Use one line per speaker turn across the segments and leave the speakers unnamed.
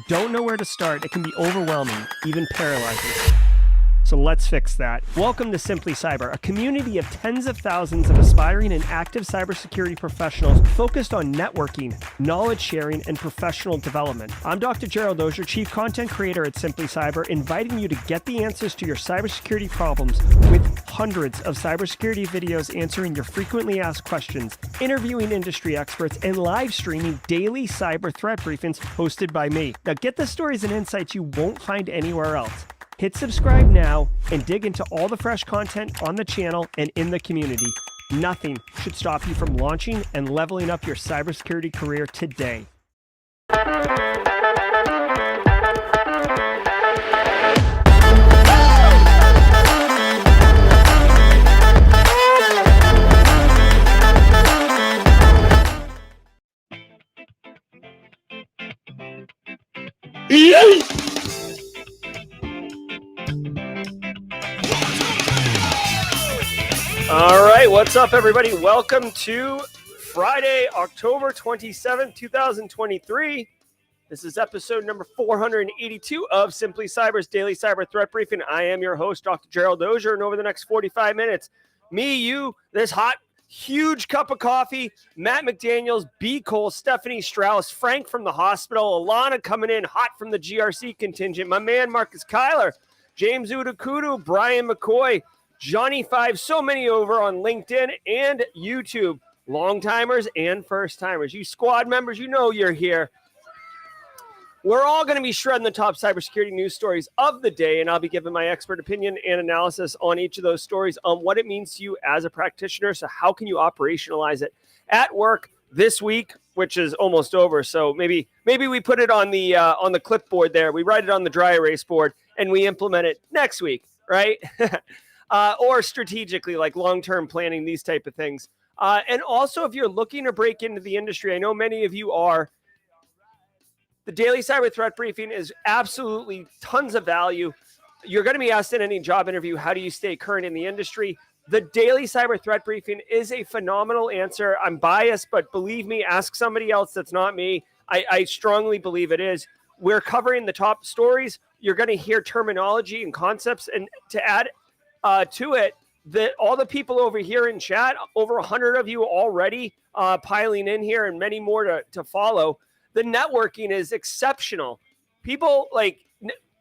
Don't know where to start, it can be overwhelming, even paralyzing. So let's fix that. Welcome to Simply Cyber, a community of tens of thousands of aspiring and active cybersecurity professionals focused on networking, knowledge sharing, and professional development. I'm Dr. Gerald, Auger, Chief Content Creator at Simply Cyber, inviting you to get the answers to your cybersecurity problems with hundreds of cybersecurity videos answering your frequently asked questions, interviewing industry experts, and live streaming daily cyber threat briefings hosted by me. Now get the stories and insights you won't find anywhere else. Hit subscribe now and dig into all the fresh content on the channel and in the community. Nothing should stop you from launching and leveling up your cybersecurity career today. All right, what's up, everybody? Welcome to Friday, October 27th, 2023. This is episode number 482 of Simply Cyber's Daily Cyber Threat Briefing. I am your host, Dr. Gerald Auger, and over the next 45 minutes, me, you, this hot, huge cup of coffee, Matt McDaniels, B. Cole, Stephanie Strauss, Frank from the hospital, Alana coming in hot from the GRC contingent, my man Marcus Kyler, James Udakudu, Brian McCoy, Johnny Five, so many over on LinkedIn and YouTube, long-timers and first-timers. You squad members, you know you're here. We're all going to be shredding the top cybersecurity news stories of the day, and I'll be giving my expert opinion and analysis on each of those stories on what it means to you as a practitioner. So how can you operationalize it at work this week, which is almost over. So maybe we put it on the clipboard there. We write it on the dry erase board, and we implement it next week, right? Or strategically, like long-term planning, these type of things. And also, if you're looking to break into the industry, I know many of you are, the Daily Cyber Threat Briefing is absolutely tons of value. You're going to be asked in any job interview, how do you stay current in the industry? The Daily Cyber Threat Briefing is a phenomenal answer. I'm biased, but believe me, ask somebody else that's not me. I strongly believe it is. We're covering the top stories. You're going to hear terminology and concepts, and to add to it, that all the people over here in chat, over 100 of you already piling in here and many more to follow. The networking is exceptional. People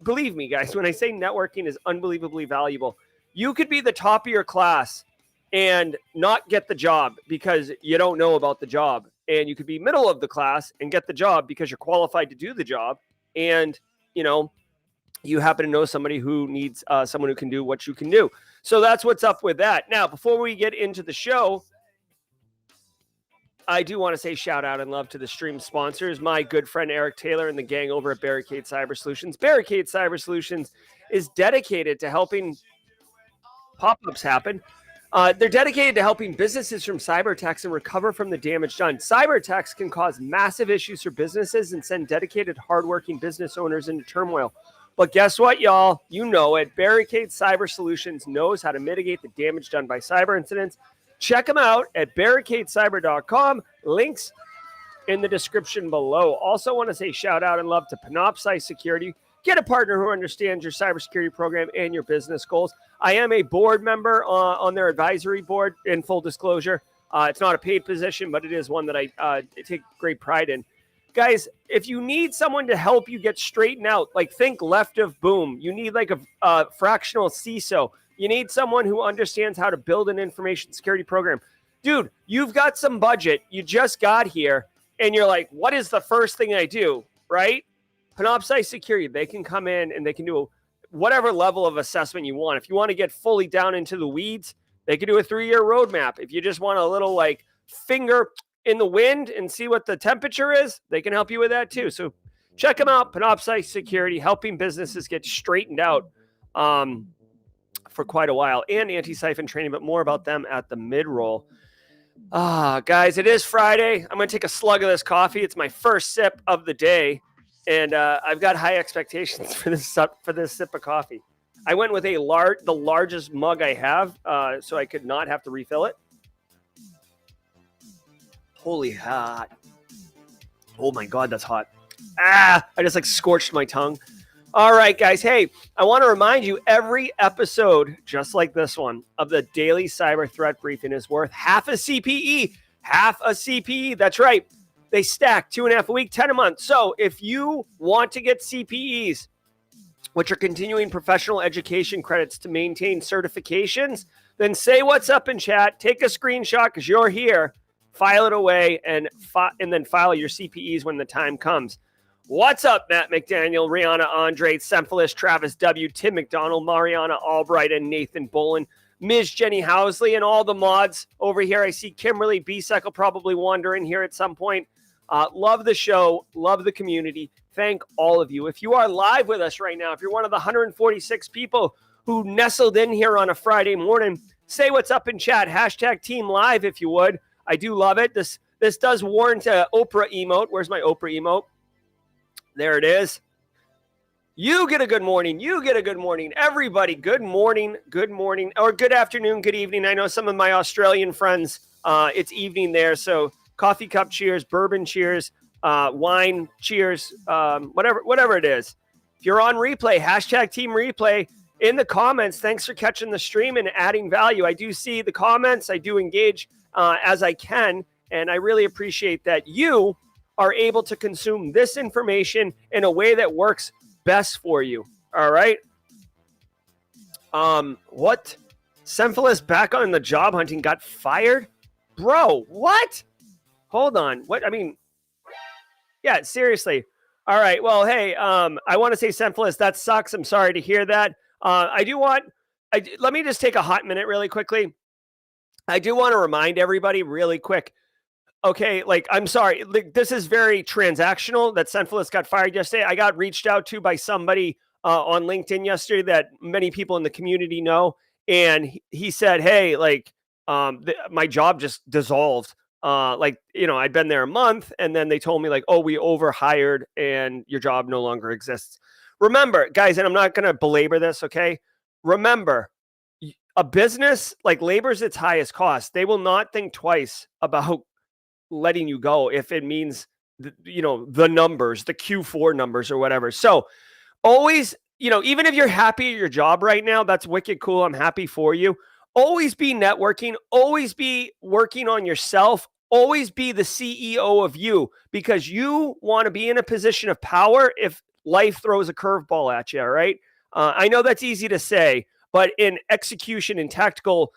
believe me, guys, when I say networking is unbelievably valuable, you could be the top of your class and not get the job because you don't know about the job. And you could be middle of the class and get the job because you're qualified to do the job. And, you happen to know somebody who needs someone who can do what you can do. So that's what's up with that. Now, before we get into the show, I do want to say shout out and love to the stream sponsors, my good friend Eric Taylor and the gang over at Barricade Cyber Solutions. Barricade Cyber Solutions is dedicated to helping pop-ups happen. They're dedicated to helping businesses from cyber attacks and recover from the damage done. Cyber attacks can cause massive issues for businesses and send dedicated, hardworking business owners into turmoil. But guess what, y'all? You know it. Barricade Cyber Solutions knows how to mitigate the damage done by cyber incidents. Check them out at barricadecyber.com. Links in the description below. Also want to say shout out and love to Panoptcy Security. Get a partner who understands your cybersecurity program and your business goals. I am a board member on their advisory board, in full disclosure. It's not a paid position, but it is one that I take great pride in. Guys, if you need someone to help you get straightened out, think left of boom. You need a fractional CISO. You need someone who understands how to build an information security program. Dude, you've got some budget. You just got here, and you're like, what is the first thing I do, right? Panoptcy Security, they can come in and they can do whatever level of assessment you want. If you want to get fully down into the weeds, they can do a 3-year roadmap. If you just want a little finger in the wind and see what the temperature is, they can help you with that too. So check them out, Panoptcy Security, helping businesses get straightened out for quite a while, and Anti-siphon training, but more about them at the mid-roll. Guys, it is Friday. I'm going to take a slug of this coffee. It's my first sip of the day, and I've got high expectations for this sip of coffee. I went with the largest mug I have, so I could not have to refill it. Holy hot. Oh my God, that's hot. I just like scorched my tongue. All right, guys. Hey, I want to remind you every episode, just like this one, of the Daily Cyber Threat Briefing is worth half a CPE. Half a CPE. That's right. They stack 2.5 a week, 10 a month. So if you want to get CPEs, which are continuing professional education credits to maintain certifications, then say what's up in chat. Take a screenshot because you're here. File it away and then file your CPEs when the time comes. What's up, Matt McDaniel, Rihanna Andre, Semphilis, Travis W., Tim McDonald, Mariana Albright, and Nathan Bolin, Ms. Jenny Housley, and all the mods over here. I see Kimberly B-Sec will probably wander in here at some point. Love the show. Love the community. Thank all of you. If you are live with us right now, if you're one of the 146 people who nestled in here on a Friday morning, say what's up in chat. Hashtag Team Live if you would. I do love it. This does warrant an Oprah emote. Where's my Oprah emote? There it is. You get a good morning. You get a good morning. Everybody, good morning, or good afternoon, good evening. I know some of my Australian friends, it's evening there, so coffee cup cheers, bourbon cheers, wine cheers, whatever it is. If you're on replay, hashtag Team Replay in the comments. Thanks for catching the stream and adding value. I do see the comments. I do engage as I can, and I really appreciate that you are able to consume this information in a way that works best for you. All right. What? Semphilis back on the job hunting got fired? Bro, what? Hold on. What? I mean, yeah, seriously. All right. Well, hey, I want to say Semphilis, that sucks. I'm sorry to hear that. Let me just take a hot minute really quickly. I do want to remind everybody really quick. Okay, I'm sorry. This is very transactional that Semphilis got fired yesterday. I got reached out to by somebody on LinkedIn yesterday that many people in the community know. And he said, hey, my job just dissolved. I'd been there a month and then they told me we overhired and your job no longer exists. Remember, guys, and I'm not going to belabor this, okay? Remember, a business labors its highest cost. They will not think twice about letting you go if it means the numbers, the Q4 numbers or whatever. So always, even if you're happy at your job right now, that's wicked cool. I'm happy for you. Always be networking, always be working on yourself, always be the CEO of you, because you want to be in a position of power if life throws a curveball at you. All right. I know that's easy to say, but in execution and tactical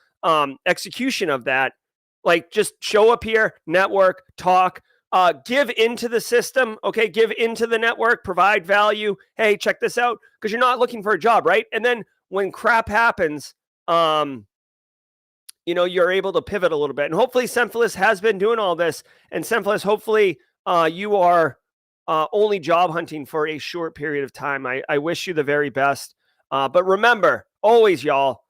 execution of that, just show up here, network, talk, give into the system, okay? Give into the network, provide value. Hey, check this out, because you're not looking for a job, right? And then when crap happens, you're able to pivot a little bit. And hopefully Semphilis has been doing all this. And Semphilis, hopefully you are only job hunting for a short period of time. I wish you the very best. But remember, always, y'all,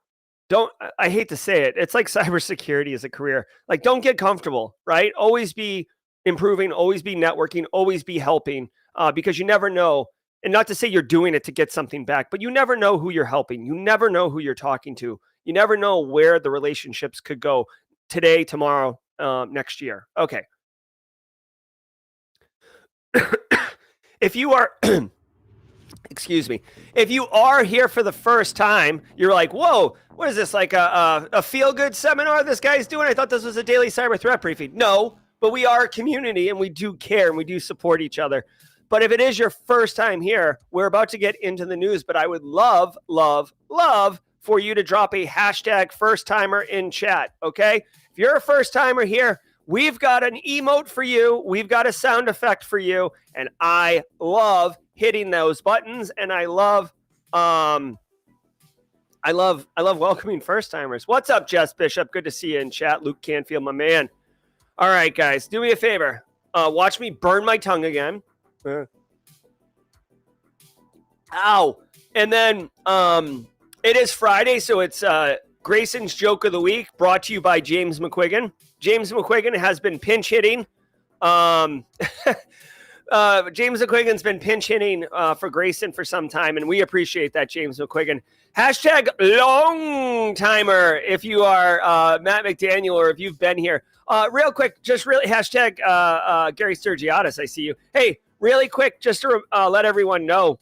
I hate to say it. It's like cybersecurity as a career. Don't get comfortable, right? Always be improving, always be networking, always be helping, because you never know. And not to say you're doing it to get something back, but you never know who you're helping. You never know who you're talking to. You never know where the relationships could go today, tomorrow, next year. Okay. If you are... Excuse me. If you are here for the first time, you're like, whoa, what is this, a feel-good seminar this guy's doing? I thought this was a daily cyber threat briefing. No, but we are a community and we do care and we do support each other. But if it is your first time here, we're about to get into the news, but I would love, love, love for you to drop a hashtag first-timer in chat, okay? If you're a first-timer here, we've got an emote for you. We've got a sound effect for you, and I love hitting those buttons, and I love welcoming first timers. What's up, Jess Bishop? Good to see you in chat. Luke Canfield, my man. All right, guys, do me a favor. Watch me burn my tongue again. Ow. And then it is Friday, so it's Grayson's Joke of the Week, brought to you by James McQuiggan. James McQuiggan has been pinch hitting. James McQuiggan's been pinch hitting for Grayson for some time, and we appreciate that, James McQuiggan. Hashtag long timer if you are Matt McDaniel or if you've been here. Real quick, just really hashtag Gary Sturgiadis. I see you. Hey, really quick, just to let everyone know,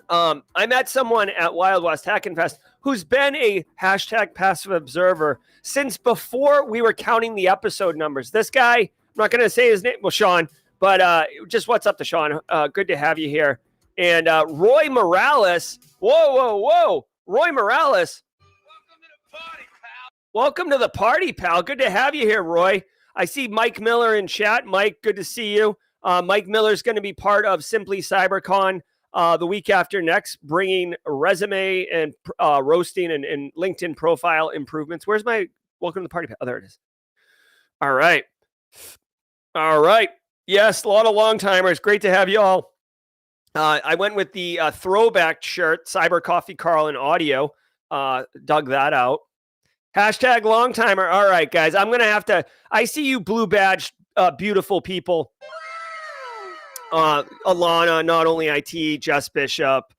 I met someone at Wild West Hackin' Fest who's been a hashtag passive observer since before we were counting the episode numbers. This guy, I'm not going to say his name, well, Sean, but just what's up to Sean? Good to have you here. And Roy Morales, whoa. Roy Morales. Welcome to the party, pal. Welcome to the party, pal. Good to have you here, Roy. I see Mike Miller in chat. Mike, good to see you. Mike Miller's going to be part of Simply CyberCon the week after next, bringing resume and roasting and LinkedIn profile improvements. Where's my welcome to the party? Oh, there it is. All right. Yes, a lot of long timers. Great to have you all. I went with the throwback shirt, Cyber Coffee Carl and audio. Dug that out. Hashtag long timer. All right, guys. I'm going to have to. I see you blue badge, beautiful people. Alana, not only IT, Jess Bishop,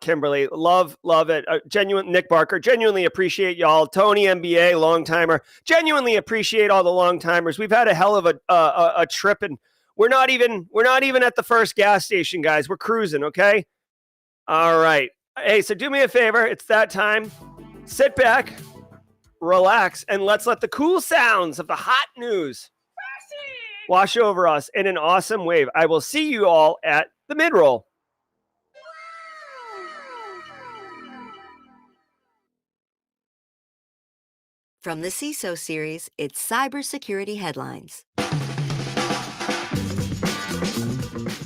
Kimberly, love it. Genuine Nick Barker, genuinely appreciate y'all. Tony MBA, long timer, genuinely appreciate all the long timers. We've had a hell of a trip, and we're not even at the first gas station, guys. We're cruising, okay? All right. Hey, so do me a favor. It's that time. Sit back, relax, and let's let the cool sounds of the hot news wash over us in an awesome wave. I will see you all at the mid-roll.
From the CISO series, it's cybersecurity headlines.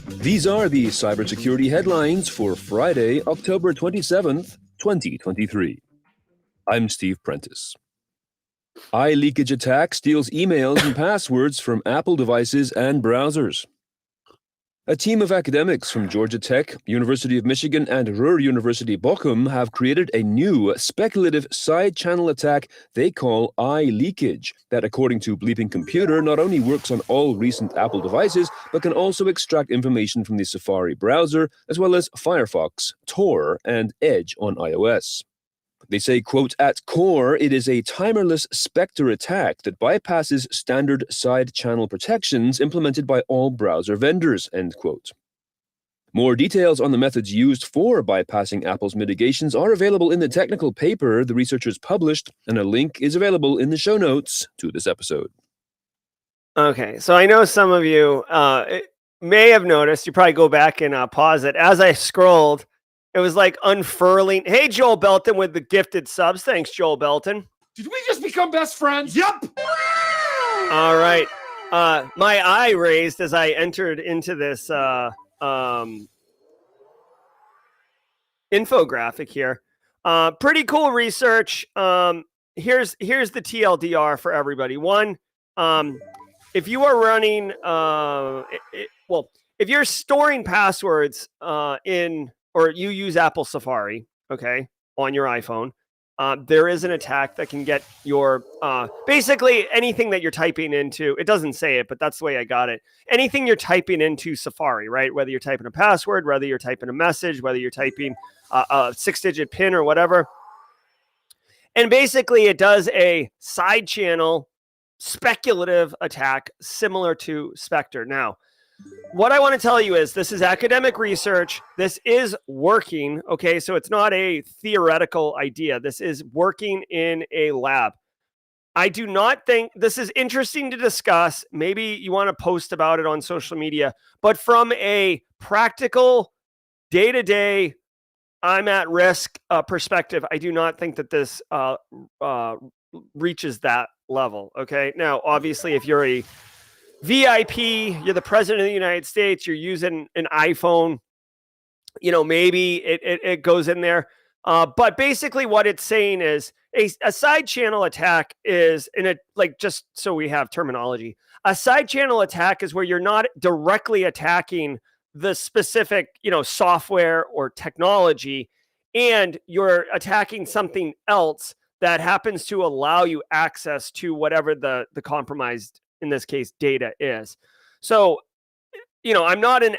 These are the cybersecurity headlines for Friday, October 27th, 2023. I'm Steve Prentice. iLeakage attack steals emails and passwords from Apple devices and browsers. A team of academics from Georgia Tech, University of Michigan, and Ruhr University Bochum have created a new speculative side-channel attack they call iLeakage that, according to Bleeping Computer, not only works on all recent Apple devices, but can also extract information from the Safari browser, as well as Firefox, Tor, and Edge on iOS. They say, quote, at core, it is a timerless Spectre attack that bypasses standard side-channel protections implemented by all browser vendors, end quote. More details on the methods used for bypassing Apple's mitigations are available in the technical paper the researchers published, and a link is available in the show notes to this episode.
Okay, so I know some of you may have noticed, you probably go back and pause it. As I scrolled, it was like unfurling. Hey, Joel Belton with the gifted subs. Thanks, Joel Belton.
Did we just become best friends? Yep.
All right. My eye raised as I entered into this infographic here. Pretty cool research. Here's the TLDR for everybody. One, if you are running, if you're storing passwords or you use Apple Safari, okay, on your iPhone, there is an attack that can get your, basically anything that you're typing into, it doesn't say it, but that's the way I got it. Anything you're typing into Safari, right? Whether you're typing a password, whether you're typing a message, whether you're typing a 6-digit PIN or whatever. And basically it does a side channel speculative attack similar to Spectre. Now, what I want to tell you is this is academic research. This is working, okay? So it's not a theoretical idea. This is working in a lab. I do not think this is interesting to discuss. Maybe you want to post about it on social media, but from a practical day-to-day, I'm at risk perspective, I do not think that this reaches that level, okay? Now, obviously, if you're a VIP, you're the president of the United States, you're using an iPhone, maybe it goes in there. But basically what it's saying is a side channel attack is just so we have terminology, a side channel attack is where you're not directly attacking the specific, software or technology, and you're attacking something else that happens to allow you access to whatever the compromised, in this case, data is. So, I'm not an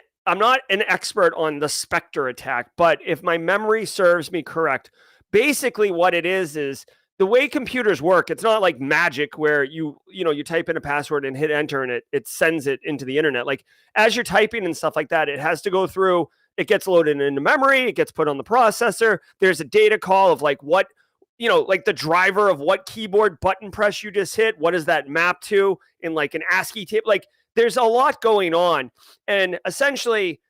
expert on the Spectre attack, but if my memory serves me correct, basically what it is the way computers work, it's not like magic where you type in a password and hit enter and it sends it into the internet. Like as you're typing and stuff like that, it has to go through, it gets loaded into memory, it gets put on the processor. There's a data call of like what, like the driver of what keyboard button press you just hit. What does that map to in like an ASCII tape? Like there's a lot going on. And essentially,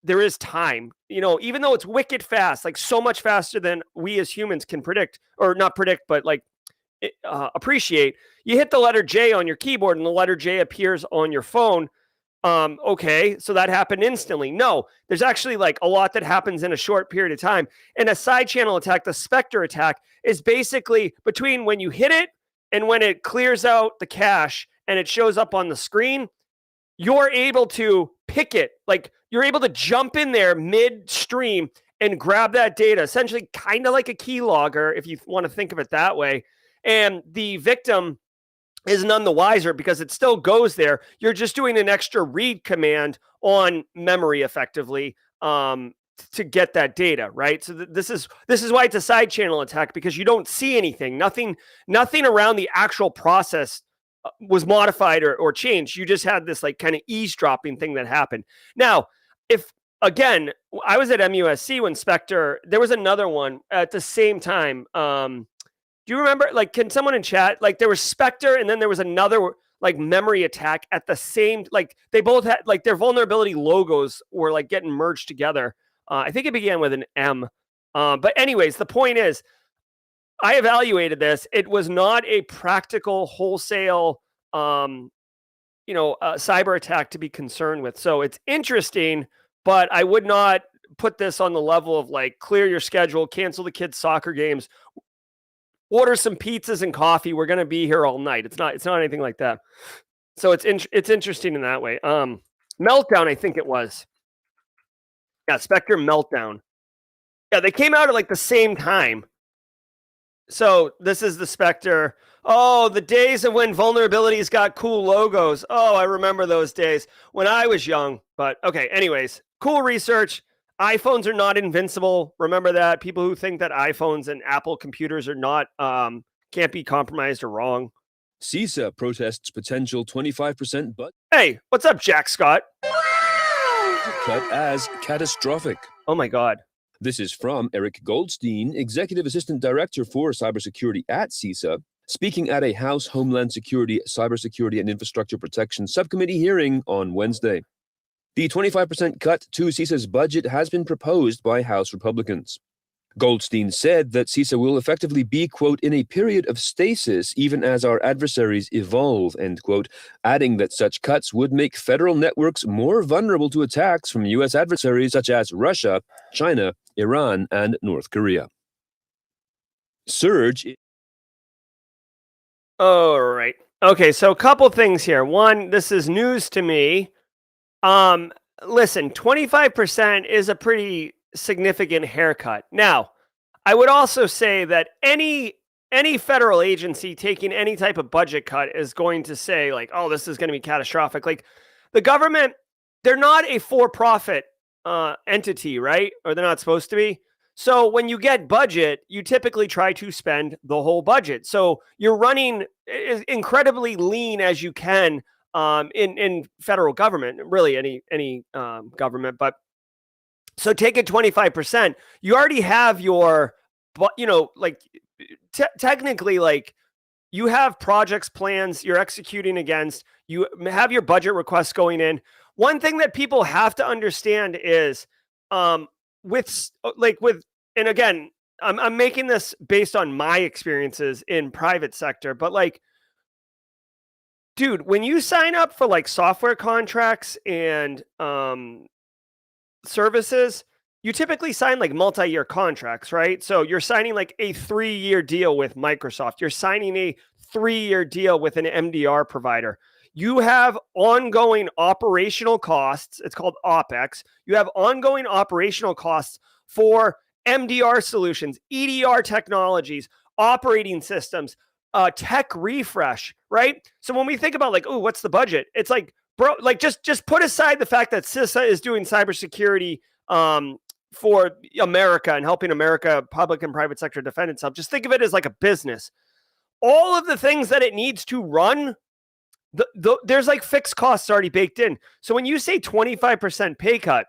there is time, even though it's wicked fast, like so much faster than we as humans can predict, or not predict, but like appreciate. You hit the letter J on your keyboard and the letter J appears on your phone. Okay, so that happened instantly. No, there's actually like a lot that happens in a short period of time. And a side channel attack, the Spectre attack, is basically between when you hit it and when it clears out the cache and it shows up on the screen, you're able to pick it. Like you're able to jump in there midstream and grab that data, essentially kind of like a keylogger, if you want to think of it that way. And the victim is none the wiser because it still goes there. You're just doing an extra read command on memory effectively to get that data, right? So this is why it's a side channel attack, because you don't see anything. Nothing around the actual process was modified or changed. You just had this like kind of eavesdropping thing that happened. Now, if again, I was at MUSC when Spectre, there was another one at the same time. Do you remember, like, can someone in chat, like there was Spectre and then there was another like memory attack at the same, like they both had like their vulnerability logos were like getting merged together. I think it began with an M. But anyways, the point is, I evaluated this. It was not a practical wholesale, cyber attack to be concerned with. So it's interesting, but I would not put this on the level of like clear your schedule, cancel the kids' soccer games, order some pizzas and coffee. We're going to be here all night. It's not anything like that. So it's interesting in that way. Meltdown, I think it was. Yeah, Spectre Meltdown. Yeah, they came out at like the same time. So this is the Spectre. Oh, the days of when vulnerabilities got cool logos. Oh, I remember those days when I was young. But okay, anyways, cool research. iPhones are not invincible. Remember that. People who think that iPhones and Apple computers are not can't be compromised are wrong.
CISA protests potential 25% budget
Hey, what's up, Jack Scott?
cut as catastrophic.
Oh my God.
This is from Eric Goldstein, Executive Assistant Director for Cybersecurity at CISA, speaking at a House Homeland Security, Cybersecurity and Infrastructure Protection Subcommittee hearing on Wednesday. The 25% cut to CISA's budget has been proposed by House Republicans. Goldstein said that CISA will effectively be, quote, in a period of stasis even as our adversaries evolve, end quote, adding that such cuts would make federal networks more vulnerable to attacks from U.S. adversaries such as Russia, China, Iran, and North Korea. Surge.
All right. Okay, so a couple things here. One, this is news to me. Listen, 25% is a pretty significant haircut. Now, I would also say that any federal agency taking any type of budget cut is going to say like, oh, this is going to be catastrophic. Like the government, they're not a for-profit entity, right? Or they're not supposed to be. So when you get budget, you typically try to spend the whole budget. So you're running incredibly lean as you can in federal government, really any government. But so take it 25%. You already have your, technically, like you have projects, plans you're executing against. You have your budget requests going in. One thing that people have to understand is, and again, I'm making this based on my experiences in private sector, but like, dude, when you sign up for like software contracts and services, you typically sign like multi-year contracts, right? So you're signing like a 3-year deal with Microsoft. You're signing a 3-year deal with an MDR provider. You have ongoing operational costs. It's called OpEx. You have ongoing operational costs for MDR solutions, EDR technologies, operating systems, tech refresh, right? So when we think about like, oh, what's the budget? It's like, bro, like just put aside the fact that CISA is doing cybersecurity for America and helping America, public and private sector, defend itself. Just think of it as like a business. All of the things that it needs to run, there's like fixed costs already baked in. So when you say 25% pay cut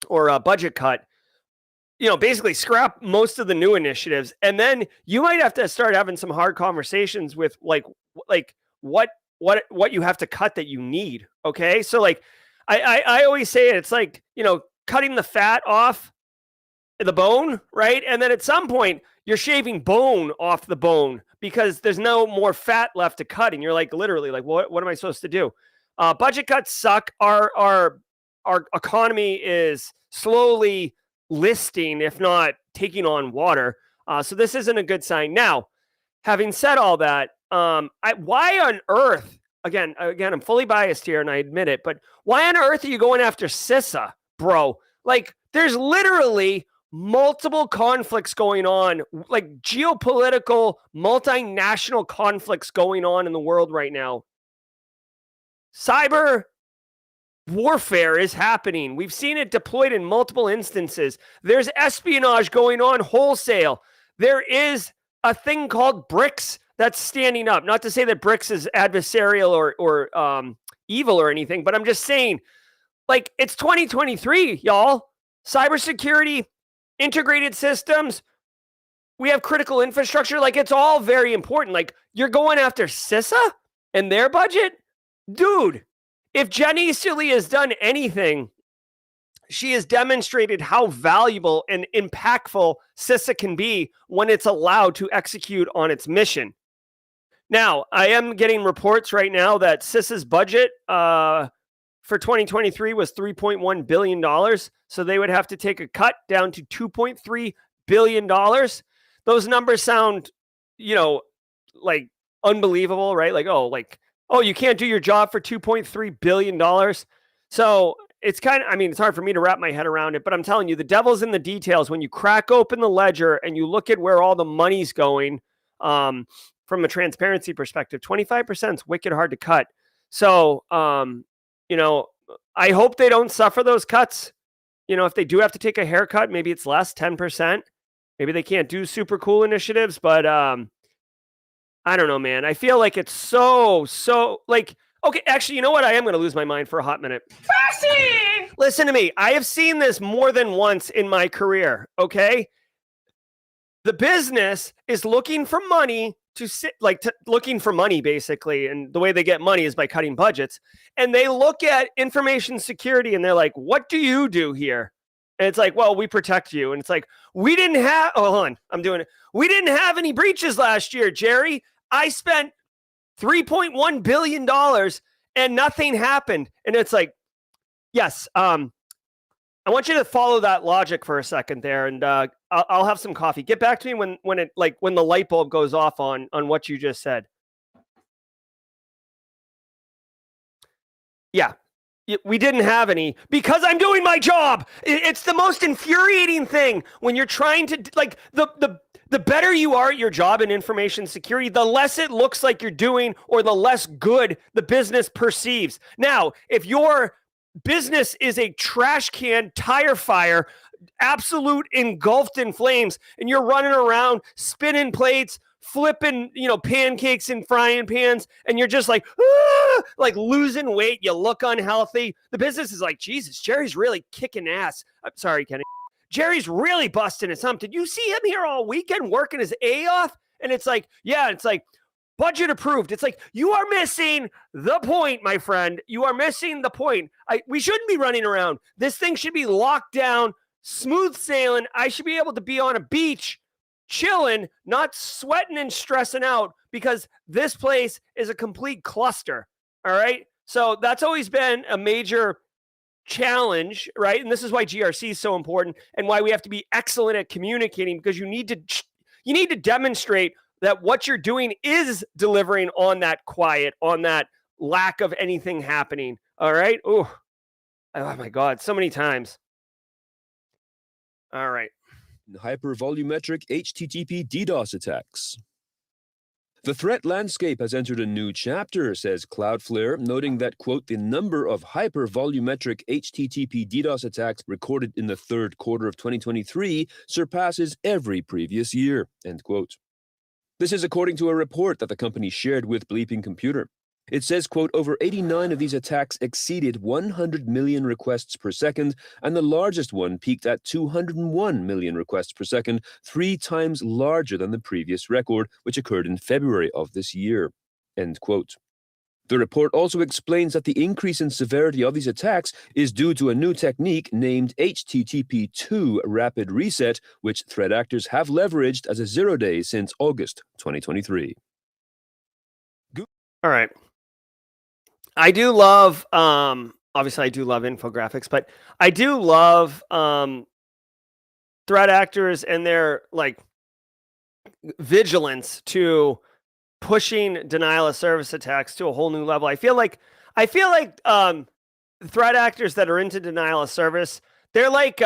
or a budget cut, basically scrap most of the new initiatives, and then you might have to start having some hard conversations with like what you have to cut that you need. Okay, so like I always say it's like cutting the fat off the bone, right? And then at some point you're shaving bone off the bone because there's no more fat left to cut, and you're like literally like what am I supposed to do? Budget cuts suck. Our economy is slowly listing, if not taking on water. So this isn't a good sign. Now, having said all that, why on earth, again, I'm fully biased here and I admit it, but why on earth are you going after CISA, bro? Like, there's literally multiple conflicts going on, like geopolitical, multinational conflicts going on in the world right now. Cyber warfare is happening. We've seen it deployed in multiple instances. There's espionage going on wholesale. There is a thing called BRICS that's standing up. Not to say that BRICS is adversarial or evil or anything, but I'm just saying, like, it's 2023, y'all. Cybersecurity, integrated systems, we have critical infrastructure. Like, it's all very important. Like, you're going after CISA and their budget? Dude, if Jenny Easterly has done anything, she has demonstrated how valuable and impactful CISA can be when it's allowed to execute on its mission. Now, I am getting reports right now that CISA's budget for 2023 was $3.1 billion. So they would have to take a cut down to $2.3 billion. Those numbers sound, like unbelievable, right? Like, oh, you can't do your job for $2.3 billion. So it's it's hard for me to wrap my head around it, but I'm telling you, the devil's in the details. When you crack open the ledger and you look at where all the money's going, from a transparency perspective, 25% is wicked hard to cut. So, I hope they don't suffer those cuts. If they do have to take a haircut, maybe it's less, 10%. Maybe they can't do super cool initiatives, but, I don't know, man. I feel like it's so like, okay, actually, you know what? I am going to lose my mind for a hot minute. Fascinating! Listen to me. I have seen this more than once in my career, okay? The business is looking for money looking for money, basically. And the way they get money is by cutting budgets. And they look at information security and they're like, what do you do here? And it's like, well, we protect you. And it's like, we didn't have, hold on, I'm doing it. We didn't have any breaches last year, Jerry. I spent $3.1 billion and nothing happened. And it's like, yes, I want you to follow that logic for a second there, and I'll have some coffee. Get back to me when the light bulb goes off on what you just said. Yeah. We didn't have any because I'm doing my job. It's the most infuriating thing when you're trying to, like, the better you are at your job in information security, the less it looks like you're doing, or the less good the business perceives. Now, if your business is a trash can, tire fire, absolute engulfed in flames, and you're running around spinning plates, flipping, pancakes in frying pans, and you're just like losing weight, you look unhealthy. The business is like, Jesus, Jerry's really kicking ass. I'm sorry, Kenny. Jerry's really busting his hump. Did you see him here all weekend working his A off? And it's like, yeah, it's like, budget approved. It's like, you are missing the point, my friend. You are missing the point. We shouldn't be running around. This thing should be locked down, smooth sailing. I should be able to be on a beach, chilling, not sweating and stressing out, because this place is a complete cluster. All right. So that's always been a major challenge, right? And this is why GRC is so important, and why we have to be excellent at communicating, because you need to demonstrate that what you're doing is delivering on that quiet, on that lack of anything happening. All right. Oh my God. So many times. All right.
Hyper-volumetric HTTP DDoS attacks. The threat landscape has entered a new chapter, says Cloudflare, noting that, quote, the number of hyper-volumetric HTTP DDoS attacks recorded in the third quarter of 2023 surpasses every previous year, end quote. This is according to a report that the company shared with Bleeping Computer. It says, quote, over 89 of these attacks exceeded 100 million requests per second, and the largest one peaked at 201 million requests per second, 3 times larger than the previous record, which occurred in February of this year, end quote. The report also explains that the increase in severity of these attacks is due to a new technique named HTTP2 Rapid Reset, which threat actors have leveraged as a zero-day since August 2023.
All right. I do love, obviously I do love infographics, but I do love threat actors and their like vigilance to pushing denial of service attacks to a whole new level. I feel like threat actors that are into denial of service, they're like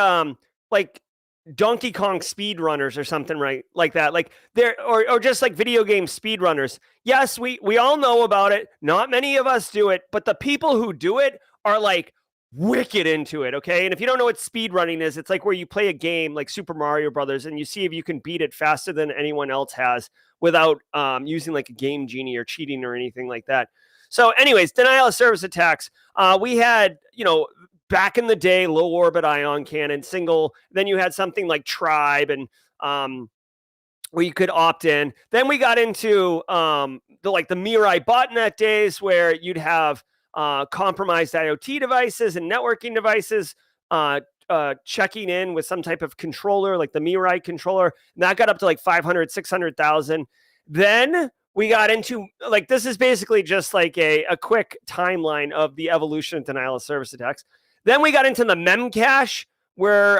Donkey Kong speedrunners or something, right? Like that. Like they're or just like video game speedrunners. Yes, we all know about it. Not many of us do it, but the people who do it are like wicked into it, okay? And if you don't know what speedrunning is, it's like where you play a game like Super Mario Brothers and you see if you can beat it faster than anyone else has without using like a game genie or cheating or anything like that. So anyways, denial of service attacks. We had, back in the day, low orbit ion cannon, single. Then you had something like Tribe and where you could opt in. Then we got into the Mirai botnet days where you'd have compromised IoT devices and networking devices checking in with some type of controller, like the Mirai controller. And that got up to like 500, 600,000. Then we got into this is basically just like a quick timeline of the evolution of denial of service attacks. Then we got into the memcache, where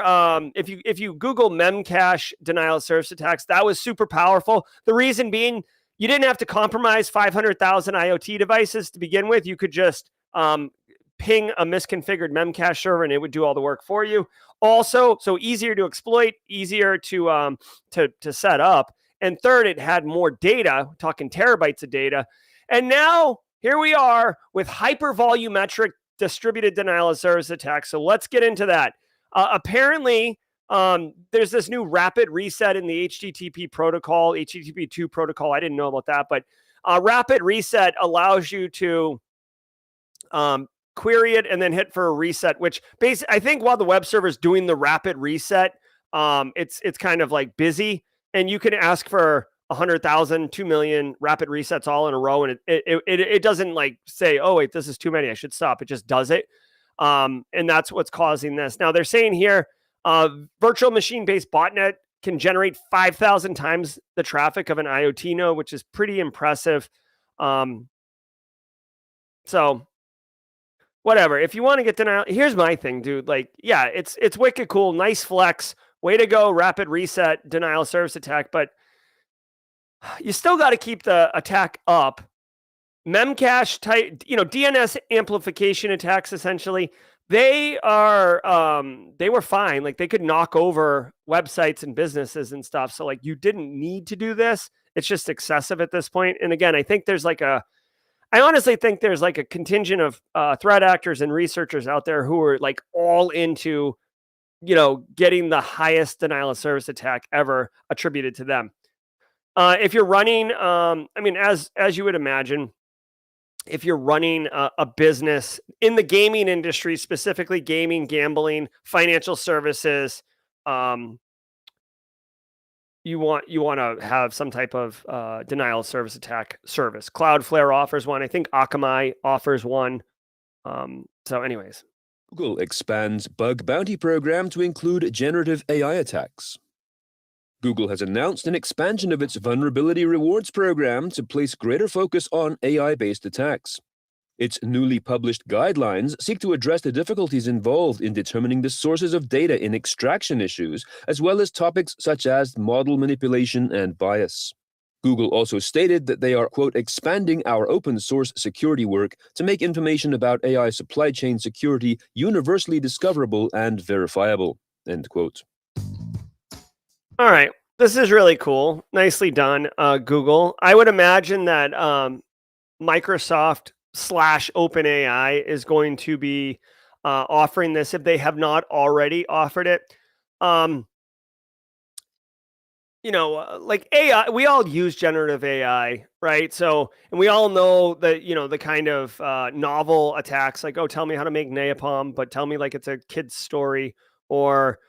if you Google memcache denial of service attacks, that was super powerful. The reason being, you didn't have to compromise 500,000 IoT devices to begin with. You could just ping a misconfigured memcache server, and it would do all the work for you. Also, so easier to exploit, easier to set up. And third, it had more data, talking terabytes of data. And now here we are with hyper-volumetric distributed denial of service attacks. So let's get into that. Apparently, there's this new rapid reset in the HTTP protocol, HTTP2 protocol. I didn't know about that, but rapid reset allows you to query it and then hit for a reset, which basically, I think while the web server is doing the rapid reset, it's kind of like busy, and you can ask for 100,000, 2 million rapid resets all in a row. And it doesn't like say, oh, wait, this is too many, I should stop. It just does it. And that's what's causing this. Now they're saying here, virtual machine-based botnet can generate 5,000 times the traffic of an IoT node, which is pretty impressive. So whatever, if you want to get denial, here's my thing, dude. Like, yeah, it's wicked cool. Nice flex. Way to go. Rapid reset, denial of service attack. But you still got to keep the attack up. Memcache type, DNS amplification attacks, essentially, they were fine. Like, they could knock over websites and businesses and stuff. So like, you didn't need to do this. It's just excessive at this point. And again, I honestly think there's like a contingent of threat actors and researchers out there who are like all into, getting the highest denial of service attack ever attributed to them. If you're running, as you would imagine, if you're running a business in the gaming industry, specifically gaming, gambling, financial services, you want to have some type of denial of service attack service. Cloudflare offers one. I think Akamai offers one. So anyways.
Google expands bug bounty program to include generative AI attacks. Google has announced an expansion of its vulnerability rewards program to place greater focus on AI-based attacks. Its newly published guidelines seek to address the difficulties involved in determining the sources of data in extraction issues, as well as topics such as model manipulation and bias. Google also stated that they are, quote, expanding our open source security work to make information about AI supply chain security universally discoverable and verifiable, end quote.
All right. This is really cool. Nicely done, Google. I would imagine that Microsoft / OpenAI is going to be offering this if they have not already offered it. Like AI, we all use generative AI, right? So, and we all know that, the kind of novel attacks like, oh, tell me how to make napalm, but tell me like it's a kid's story, or,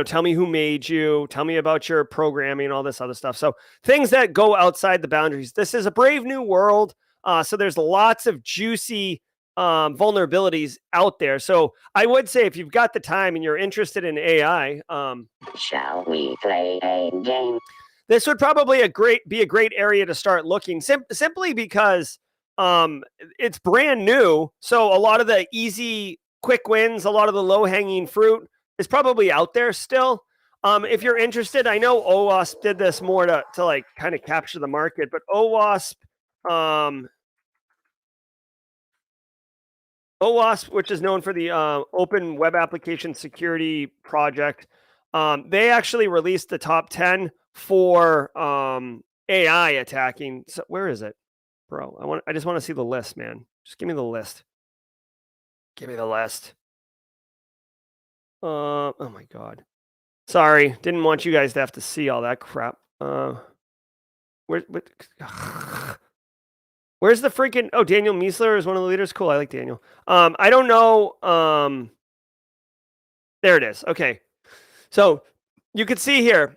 tell me who made you, tell me about your programming, all this other stuff. So things that go outside the boundaries. This is a brave new world. So there's lots of juicy vulnerabilities out there. So I would say if you've got the time and you're interested in AI,
shall we play a game?
This would probably be a great area to start looking, simply because it's brand new. So a lot of the easy, quick wins, a lot of the low hanging fruit is probably out there still. If you're interested, I know OWASP did this more to like kind of capture the market, but OWASP, which is known for the Open Web Application Security Project, they actually released the top 10 for AI attacking. So where is it, bro? I just want to see the list, man. Just give me the list. Give me the list. Oh my God. Sorry, didn't want you guys to have to see all that crap. Where's the freaking? Oh, Daniel Miesler is one of the leaders. Cool, I like Daniel. I don't know. There it is. Okay, so you can see here,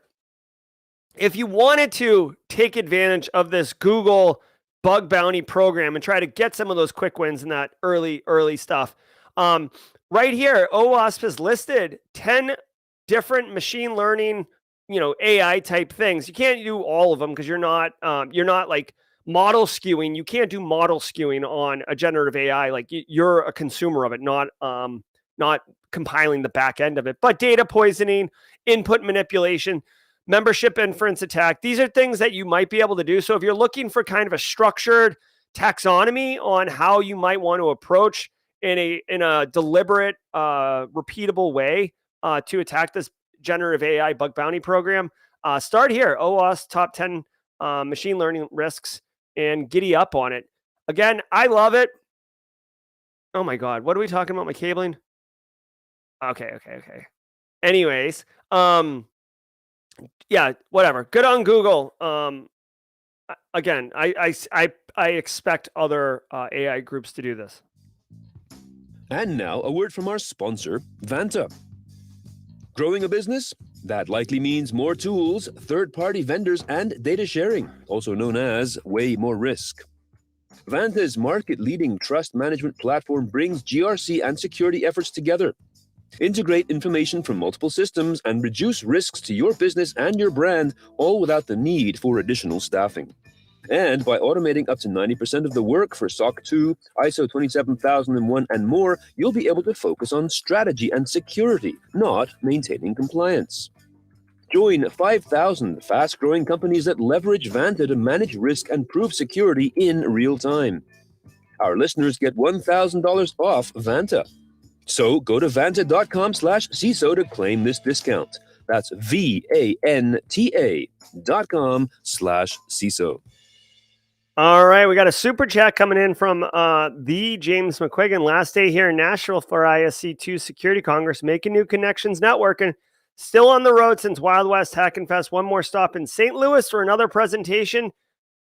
if you wanted to take advantage of this Google bug bounty program and try to get some of those quick wins in that early stuff, right here, OWASP has listed 10 different machine learning, AI type things. You can't do all of them because you're not like model skewing. You can't do model skewing on a generative AI. Like you're a consumer of it, not compiling the back end of it. But data poisoning, input manipulation, membership inference attack, these are things that you might be able to do. So if you're looking for kind of a structured taxonomy on how you might want to approach in a deliberate, repeatable way to attack this generative AI bug bounty program, start here. OWASP top 10 machine learning risks, and giddy up on it. Again, I love it. Oh my God, what are we talking about? My cabling? Okay. Anyways, yeah, whatever. Good on Google. Again, I expect other AI groups to do this.
And now a word from our sponsor, Vanta. Growing a business? That likely means more tools, third-party vendors, and data sharing, also known as way more risk. Vanta's market-leading trust management platform brings GRC and security efforts together. Integrate information from multiple systems and reduce risks to your business and your brand, all without the need for additional staffing. And by automating up to 90% of the work for SOC 2, ISO 27001, and more, you'll be able to focus on strategy and security, not maintaining compliance. Join 5,000 fast-growing companies that leverage Vanta to manage risk and prove security in real time. Our listeners get $1,000 off Vanta. So go to vanta.com/CISO to claim this discount. That's VANTA.com/CISO.
All right, we got a super chat coming in from the James McQuiggan. Last day here in Nashville for ISC2 Security Congress, making new connections, networking. Still on the road since Wild West Hackin' Fest. One more stop in St. Louis for another presentation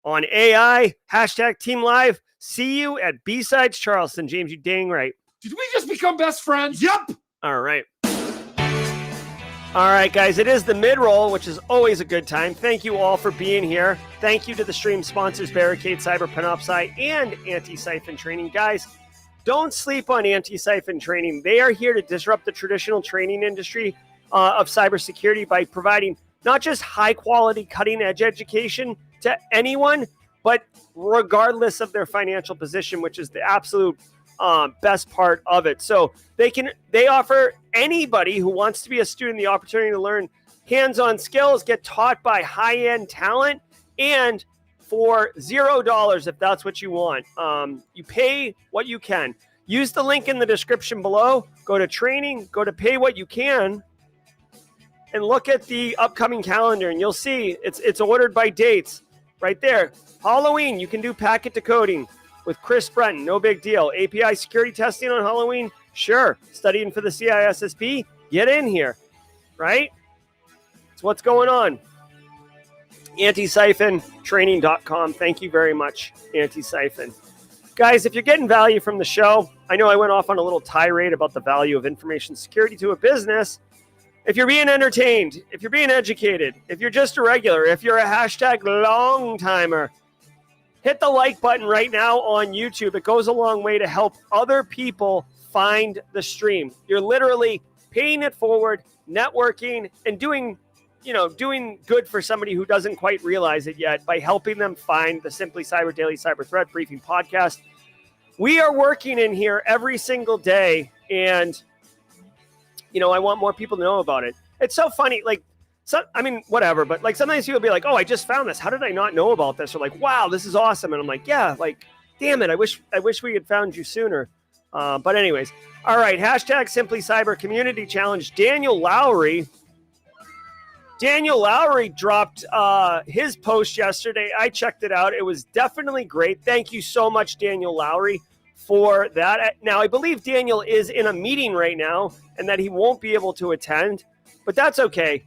on AI. # Team Live. See you at B-Sides Charleston. James, you dang right.
Did we just become best friends? Yep.
All right. All right, guys, it is the mid-roll, which is always a good time. Thank you all for being here. Thank you to the stream sponsors, Barricade Cyber, Panoptcy, and Anti-siphon training. Guys, don't sleep on Anti-siphon training. They are here to disrupt the traditional training industry of cybersecurity by providing not just high-quality, cutting-edge education to anyone, but regardless of their financial position, which is the absolute best part of it. So they offer anybody who wants to be a student the opportunity to learn hands-on skills, get taught by high-end talent, and for $0 if that's what you want. You pay what you can. Use the link in the description below. Go to training, go to pay what you can, and look at the upcoming calendar, and you'll see it's ordered by dates right there. Halloween, you can do packet decoding with Chris Brenton, no big deal. API security testing on Halloween, sure. Studying for the CISSP, get in here, right? It's what's going on. Anti-siphon training.com. Thank you very much, Anti-siphon. Guys, if you're getting value from the show, I know I went off on a little tirade about the value of information security to a business. If you're being entertained, if you're being educated, if you're just a regular, if you're a hashtag long timer, hit the like button right now on YouTube. It goes a long way to help other people find the stream. You're literally paying it forward, networking, and doing good for somebody who doesn't quite realize it yet by helping them find the Simply Cyber Daily Cyber Threat Briefing podcast. We are working in here every single day, and I want more people to know about it. It's so funny, whatever, but sometimes people be like, oh, I just found this. How did I not know about this? Or like, wow, this is awesome. And I'm like, yeah, damn it. I wish we had found you sooner. But anyways, all right. Hashtag Simply Cyber Community Challenge. Daniel Lowry dropped his post yesterday. I checked it out. It was definitely great. Thank you so much, Daniel Lowry, for that. Now, I believe Daniel is in a meeting right now and that he won't be able to attend, but that's okay.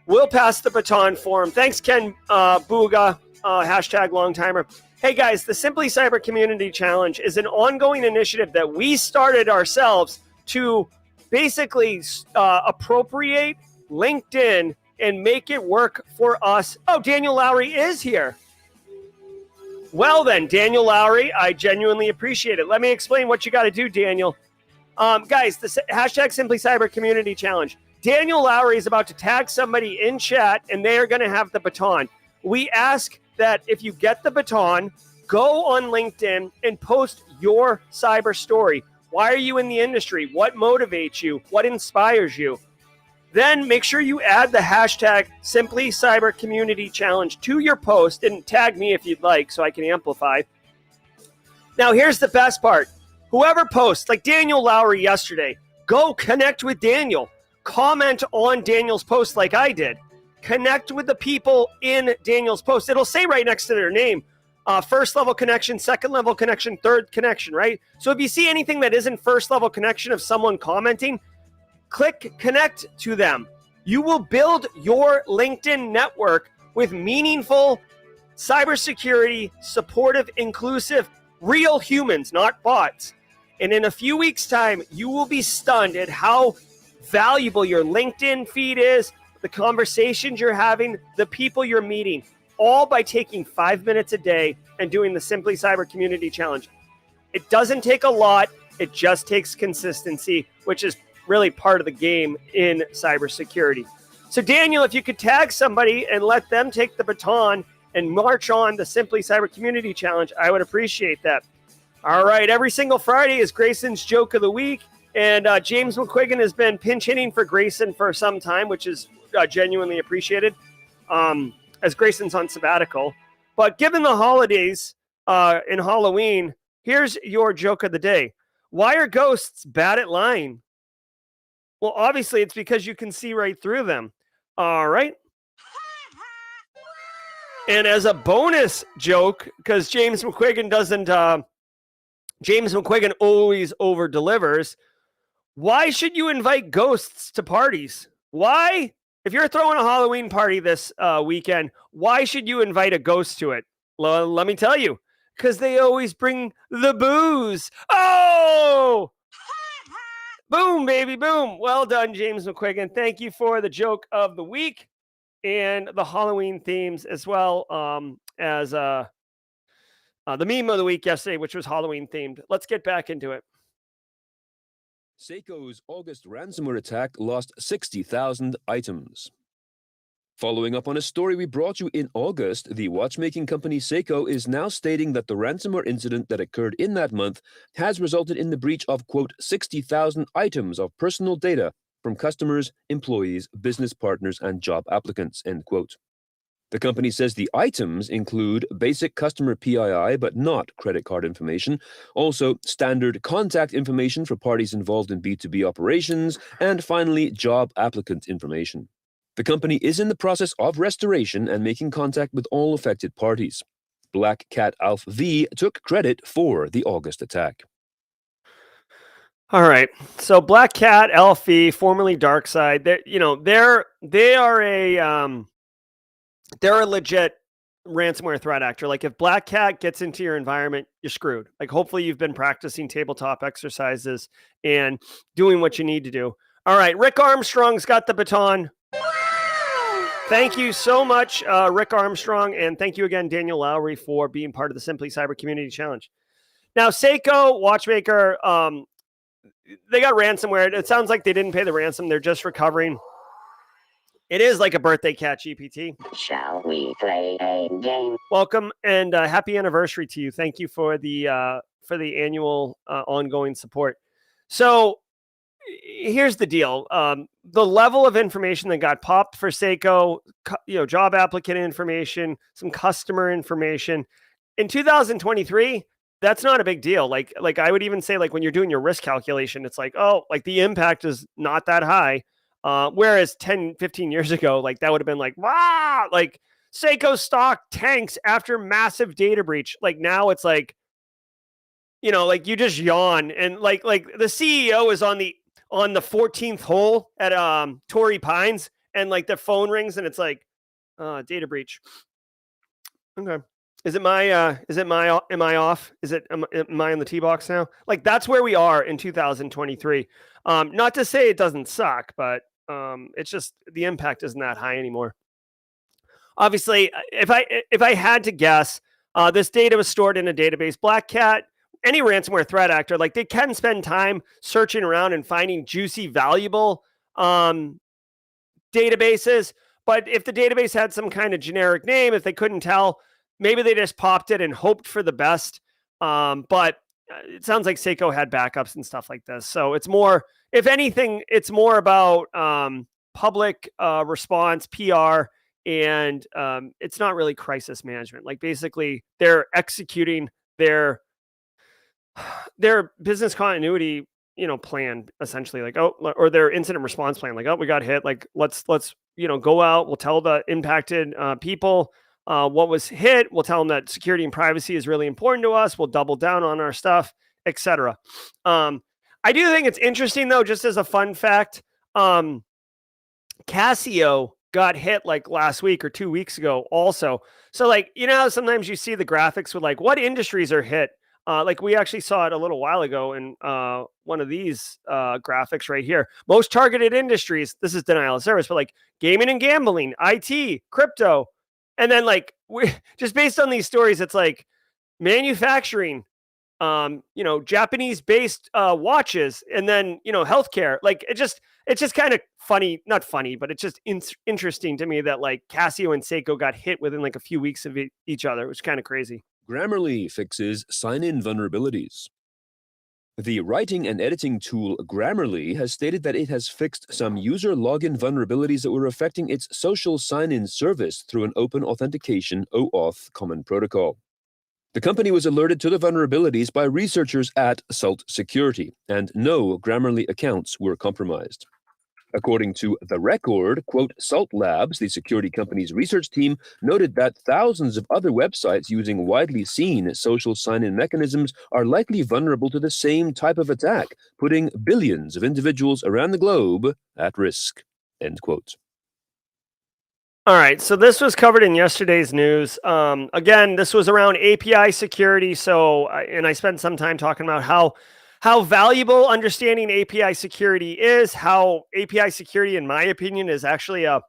We'll pass the baton for him. Thanks, Ken Booga, hashtag longtimer. Hey, guys, the Simply Cyber Community Challenge is an ongoing initiative that we started ourselves to basically appropriate LinkedIn and make it work for us. Oh, Daniel Lowry is here. Well then, Daniel Lowry, I genuinely appreciate it. Let me explain what you got to do, Daniel. Guys, the hashtag Simply Cyber Community Challenge. Daniel Lowry is about to tag somebody in chat, and they are going to have the baton. We ask that if you get the baton, go on LinkedIn and post your cyber story. Why are you in the industry? What motivates you? What inspires you? Then make sure you add the hashtag Simply Cyber Community Challenge to your post and tag me if you'd like so I can amplify. Now, here's the best part. Whoever posts, like Daniel Lowry yesterday, go connect with Daniel. Comment on Daniel's post like I did. Connect with the people in Daniel's post. It'll say right next to their name, first level connection, second level connection, third connection, right? So if you see anything that isn't first level connection of someone commenting, click connect to them. You will build your LinkedIn network with meaningful, cybersecurity, supportive, inclusive, real humans, not bots. And in a few weeks' time, you will be stunned at how valuable your LinkedIn feed is, the conversations you're having, the people you're meeting, all by taking 5 minutes a day and doing the Simply Cyber Community Challenge. It doesn't take a lot. It just takes consistency, which is really part of the game in cybersecurity. So Daniel, if you could tag somebody and let them take the baton and march on the Simply Cyber Community Challenge, I would appreciate that. All right, every single Friday is Grayson's Joke of the Week, and James McQuiggan has been pinch hitting for Grayson for some time, which is genuinely appreciated, as Grayson's on sabbatical. But given the holidays and Halloween, here's your joke of the day. Why are ghosts bad at lying? Well, obviously, it's because you can see right through them. All right. And as a bonus joke, because James McQuiggan always over delivers. Why should you invite ghosts to parties? Why? If you're throwing a Halloween party this weekend, why should you invite a ghost to it? Well, let me tell you, because they always bring the booze. Oh! Boom, baby, boom. Well done, James McQuiggan. Thank you for the joke of the week and the Halloween themes as well as the meme of the week yesterday, which was Halloween themed. Let's get back into it.
Seiko's August ransomware attack lost 60,000 items. Following up on a story we brought you in August, the watchmaking company Seiko is now stating that the ransomware incident that occurred in that month has resulted in the breach of, quote, 60,000 items of personal data from customers, employees, business partners, and job applicants, end quote. The company says the items include basic customer PII, but not credit card information, also standard contact information for parties involved in B2B operations, and finally, job applicant information. The company is in the process of restoration and making contact with all affected parties. Black Cat Alpha V took credit for the August attack.
All right. So Black Cat, Alfie, formerly Darkside, they're a legit ransomware threat actor. Like if Black Cat gets into your environment, you're screwed. Like hopefully you've been practicing tabletop exercises and doing what you need to do. All right. Rick Armstrong's got the baton. Thank you so much, Rick Armstrong. And thank you again, Daniel Lowry, for being part of the Simply Cyber Community Challenge. Now, Seiko, watchmaker, they got ransomware. It sounds like they didn't pay the ransom. They're just recovering. It is like a birthday cat, GPT.
Shall we play a game?
Welcome and happy anniversary to you. Thank you for the annual ongoing support. So here's the deal. The level of information that got popped for Seiko, job applicant information, some customer information in 2023, that's not a big deal. Like I would even say, like when you're doing your risk calculation, it's like, oh, like the impact is not that high. Whereas 10, 15 years ago, like that would have been like, wow, like Seiko stock tanks after massive data breach. Like now it's like, like you just yawn and like the CEO is on the 14th hole at Torrey Pines and like the phone rings and it's like, data breach. Okay. Am I off? Am I in the tee box now? Like that's where we are in 2023. Not to say it doesn't suck, but it's just the impact isn't that high anymore. Obviously, if I had to guess, this data was stored in a database. Black Cat, any ransomware threat actor, like they can spend time searching around and finding juicy, valuable databases. But if the database had some kind of generic name, if they couldn't tell, maybe they just popped it and hoped for the best. But it sounds like Seiko had backups and stuff like this. So it's more, if anything, it's more about public response, PR, and it's not really crisis management. Like basically they're executing their business continuity, plan essentially, like, or their incident response plan. Like, oh, we got hit. Like, let's go out. We'll tell the impacted people what was hit. We'll tell them that security and privacy is really important to us. We'll double down on our stuff, etc. I do think it's interesting though, just as a fun fact, Casio got hit like last week or 2 weeks ago also. So like, sometimes you see the graphics with like what industries are hit. Like we actually saw it a little while ago in one of these graphics right here. Most targeted industries, this is denial of service, but like gaming and gambling, IT, crypto. And then like we just based on these stories, it's like manufacturing, Japanese based watches, and then, healthcare. Like it's just kind of funny, not funny, but it's just interesting to me that like Casio and Seiko got hit within like a few weeks of each other, which is kind of crazy.
Grammarly fixes sign-in vulnerabilities. The writing and editing tool Grammarly has stated that it has fixed some user login vulnerabilities that were affecting its social sign-in service through an open authentication OAuth common protocol. The company was alerted to the vulnerabilities by researchers at Salt Security, and no Grammarly accounts were compromised. According to The Record, quote, Salt Labs, the security company's research team, noted that thousands of other websites using widely seen social sign-in mechanisms are likely vulnerable to the same type of attack, putting billions of individuals around the globe at risk, end quote.
All right, so this was covered in yesterday's news. Again, this was around API security. And I spent some time talking about how valuable understanding API security is, how API security, in my opinion, is actually a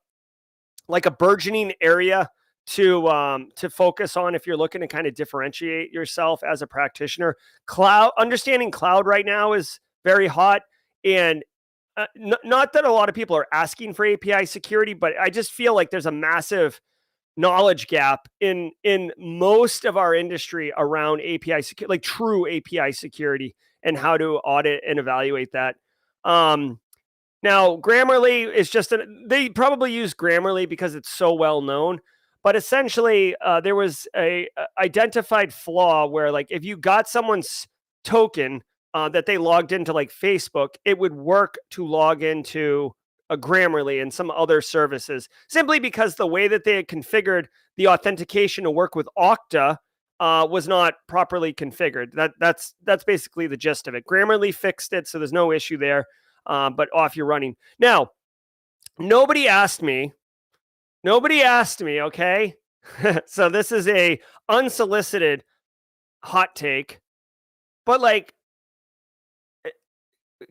burgeoning area to focus on if you're looking to kind of differentiate yourself as a practitioner. Understanding cloud right now is very hot, and not that a lot of people are asking for API security, but I just feel like there's a massive knowledge gap in most of our industry around API security, like true API security, and how to audit and evaluate that. Now, Grammarly is they probably use Grammarly because it's so well known, but essentially there was a identified flaw where like if you got someone's token that they logged into like Facebook, it would work to log into Grammarly and some other services, simply because the way that they had configured the authentication to work with Okta was not properly configured. That's basically the gist of it. Grammarly fixed it, so there's no issue there, but off you're running. Now, nobody asked me, okay? So this is a unsolicited hot take, but like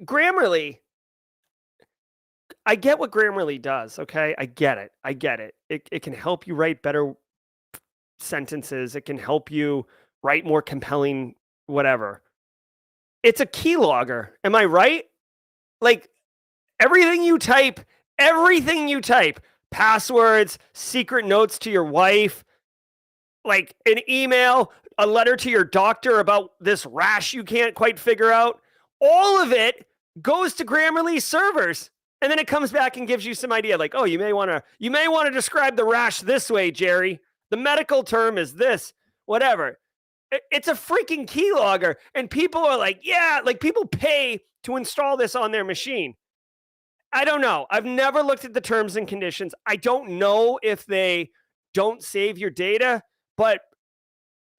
Grammarly, I get what Grammarly does, okay? I get it. It can help you write better sentences. It can help you write more compelling whatever. It's a keylogger. Am I right? Like everything you type, passwords, secret notes to your wife, like an email, a letter to your doctor about this rash you can't quite figure out, all of it goes to Grammarly servers. And then it comes back and gives you some idea like, oh, you may want to describe the rash this way, Jerry. The medical term is this, whatever. It's a freaking keylogger. And people are like, yeah, like people pay to install this on their machine. I don't know. I've never looked at the terms and conditions. I don't know if they don't save your data, but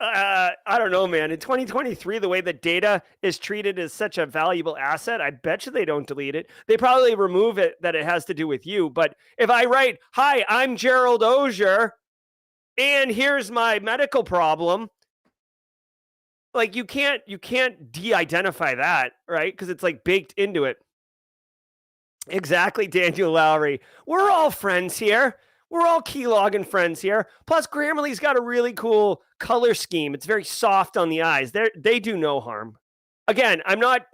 I don't know, man. In 2023, the way that data is treated as such a valuable asset, I bet you they don't delete it. They probably remove it that it has to do with you. But if I write, hi, I'm Gerald Auger, and here's my medical problem, like you can't de-identify that, right? Because it's like baked into it. Exactly, Daniel Lowry. We're all friends here. We're all keylogging friends here. Plus, Grammarly's got a really cool color scheme. It's very soft on the eyes. They do no harm. Again, I'm not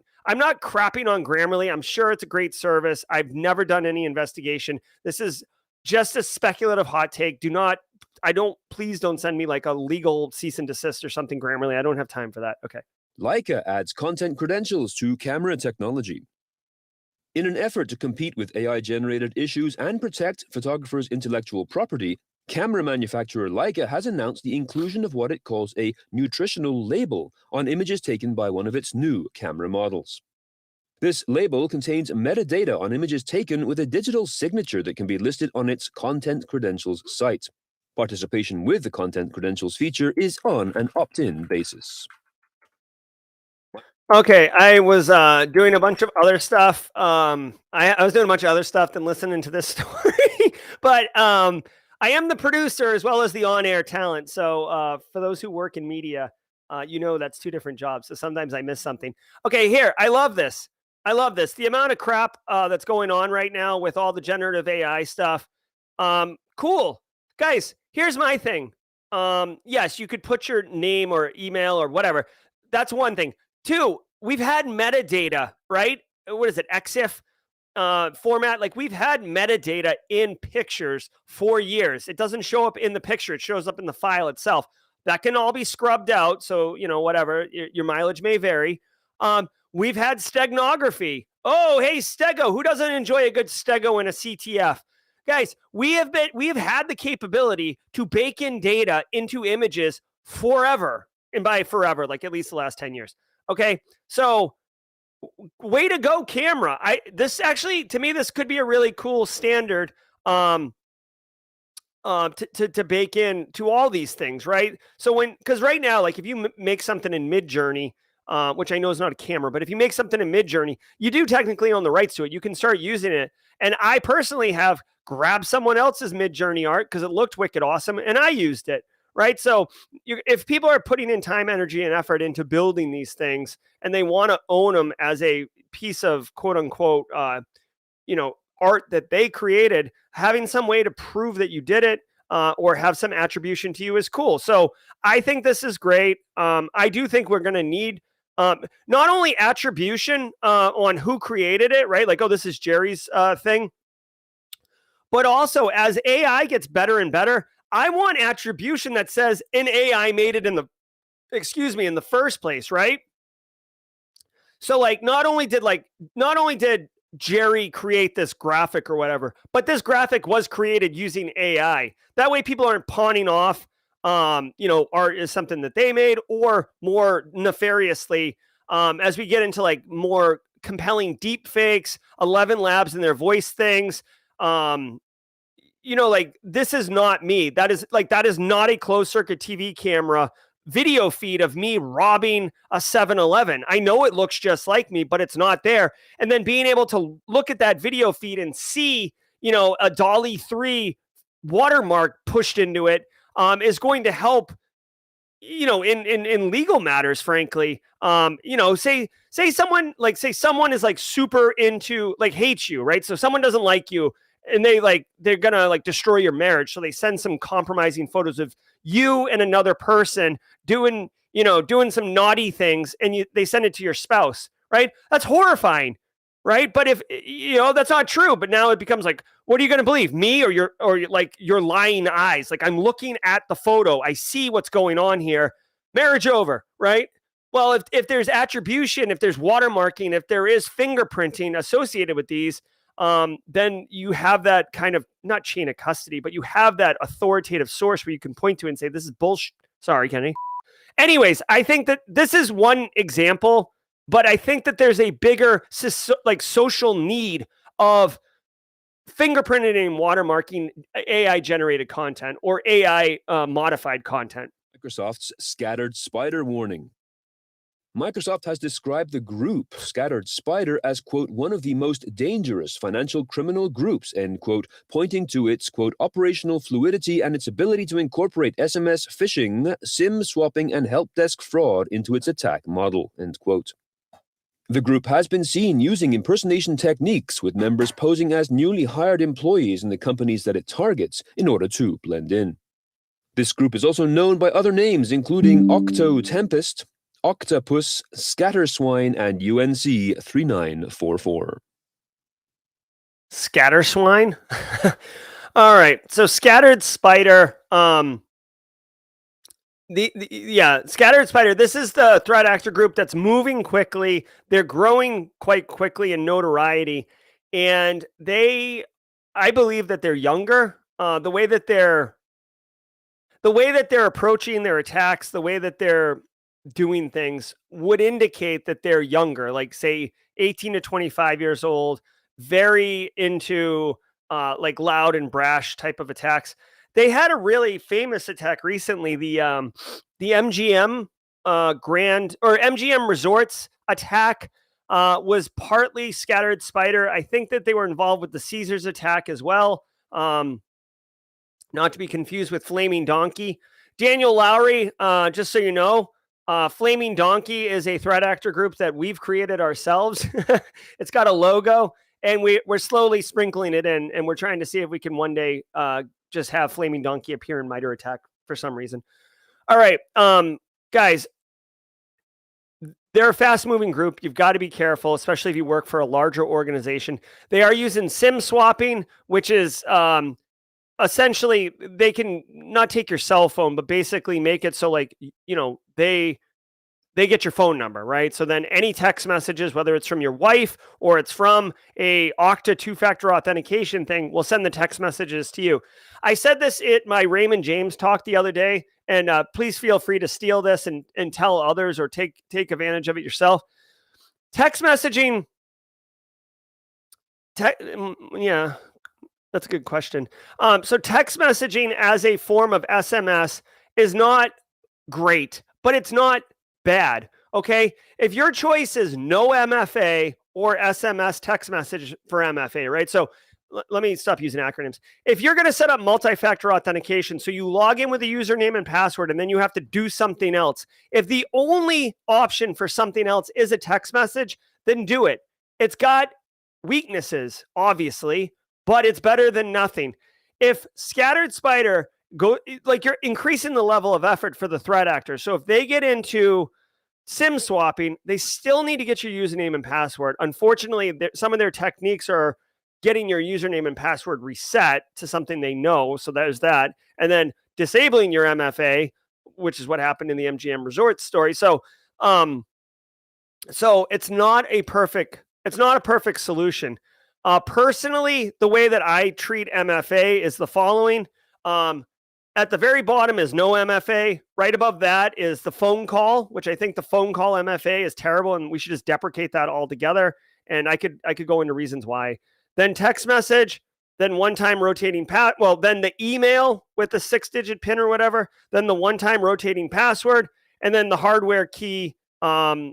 crapping on Grammarly. I'm sure it's a great service. I've never done any investigation. This is just a speculative hot take. Please don't send me like a legal cease and desist or something, Grammarly. I don't have time for that. Okay.
Leica adds content credentials to camera technology. In an effort to compete with AI-generated issues and protect photographers' intellectual property, camera manufacturer Leica has announced the inclusion of what it calls a nutritional label on images taken by one of its new camera models. This label contains metadata on images taken with a digital signature that can be listed on its Content Credentials site. Participation with the Content Credentials feature is on an opt-in basis.
Okay, I was doing a bunch of other stuff. I was doing a bunch of other stuff than listening to this story, but I am the producer as well as the on-air talent. So for those who work in media, that's two different jobs. So sometimes I miss something. Okay, here, I love this. The amount of crap that's going on right now with all the generative AI stuff. Cool. Guys, here's my thing. Yes, you could put your name or email or whatever. That's one thing. Two, we've had metadata, right? What is it, EXIF format? Like we've had metadata in pictures for years. It doesn't show up in the picture. It shows up in the file itself. That can all be scrubbed out. So, whatever, your mileage may vary. We've had steganography. Oh, hey, stego. Who doesn't enjoy a good stego in a CTF? Guys, we have had the capability to bake in data into images forever. And by forever, like at least the last 10 years. Okay, so way to go, camera. To me, this could be a really cool standard to bake in to all these things, right? So because right now, like if you make something in Midjourney, which I know is not a camera, but if you make something in Midjourney, you do technically own the rights to it. You can start using it. And I personally have grabbed someone else's Midjourney art because it looked wicked awesome, and I used it. Right. So if people are putting in time, energy, and effort into building these things and they want to own them as a piece of quote unquote, art that they created, having some way to prove that you did it or have some attribution to you is cool. So I think this is great. I do think we're going to need not only attribution on who created it, right? Like, oh, this is Jerry's thing. But also as AI gets better and better, I want attribution that says an AI made it in the first place, right? So like not only did Jerry create this graphic or whatever, but this graphic was created using AI. That way people aren't pawning off art is something that they made, or more nefariously, as we get into like more compelling deep fakes, 11 Labs and their voice things. Like this is not me. That is not a closed circuit TV camera video feed of me robbing a 7-Eleven. I know it looks just like me, but it's not there. And then being able to look at that video feed and see, a Dolly 3 watermark pushed into it is going to help, in legal matters, frankly. Say someone is like super into, like, hates you, right? So someone doesn't like you and they're gonna like destroy your marriage. So they send some compromising photos of you and another person doing some naughty things, and they send it to your spouse, right? That's horrifying, right? But if that's not true, but now it becomes like, what are you going to believe, me or your lying eyes? Like, I'm looking at the photo, I see what's going on here. Marriage over, right? Well, if there's attribution, if there's watermarking, if there is fingerprinting associated with these, then you have that kind of, not chain of custody, but you have that authoritative source where you can point to and say, this is bullshit. Sorry, Kenny. Anyways, I think that this is one example, but I think that there's a bigger social need of fingerprinting and watermarking AI generated content or AI modified content.
Microsoft's scattered spider warning. Microsoft has described the group, Scattered Spider, as, quote, one of the most dangerous financial criminal groups, end quote, pointing to its, quote, operational fluidity and its ability to incorporate SMS phishing, SIM swapping, and help desk fraud into its attack model, end quote. The group has been seen using impersonation techniques, with members posing as newly hired employees in the companies that it targets in order to blend in. This group is also known by other names, including Octo Tempest, Octopus, Scatterswine, and UNC 3944.
Scatterswine? All right. So Scattered Spider, Scattered Spider, this is the threat actor group that's moving quickly. They're growing quite quickly in notoriety. And I believe that they're younger. The way that they're approaching their attacks, the way that they're doing things would indicate that they're younger, like say 18 to 25 years old, very into like loud and brash type of attacks. They had a really famous attack recently, the MGM MGM Resorts attack was partly Scattered Spider. I think that they were involved with the Caesars attack as well. Not to be confused with Flaming Donkey. Daniel Lowry, just so you know, Flaming Donkey is a threat actor group that we've created ourselves. It's got a logo, and we're slowly sprinkling it in, and we're trying to see if we can one day just have Flaming Donkey appear in Miter Attack for some reason. All right, guys, they're a fast-moving group. You've got to be careful, especially if you work for a larger organization. They are using SIM swapping, which is essentially they can not take your cell phone, but basically make it so, like, they get your phone number, right? So then any text messages, whether it's from your wife or it's from a Okta two-factor authentication thing, will send the text messages to you. I said this at my Raymond James talk the other day, and please feel free to steal this and tell others or take advantage of it yourself. Text messaging, yeah, that's a good question. So text messaging as a form of SMS is not great, but it's not bad. Okay. If your choice is no MFA or SMS text message for MFA, right? So let me stop using acronyms. If you're going to set up multi-factor authentication, so you log in with a username and password, and then you have to do something else. If the only option for something else is a text message, then do it. It's got weaknesses, obviously, but it's better than nothing. If Scattered Spider you're increasing the level of effort for the threat actor. So if they get into SIM swapping, they still need to get your username and password. Unfortunately, some of their techniques are getting your username and password reset to something they know. So there's that. And then disabling your MFA, which is what happened in the MGM Resort story. So it's not a perfect solution. Personally, the way that I treat MFA is the following. At the very bottom is no MFA. Right above that is the phone call, which I think the phone call MFA is terrible, and we should just deprecate that altogether. And I could go into reasons why. Then text message, then one-time rotating then the email with the 6-digit PIN or whatever, then the one-time rotating password, and then the hardware key, or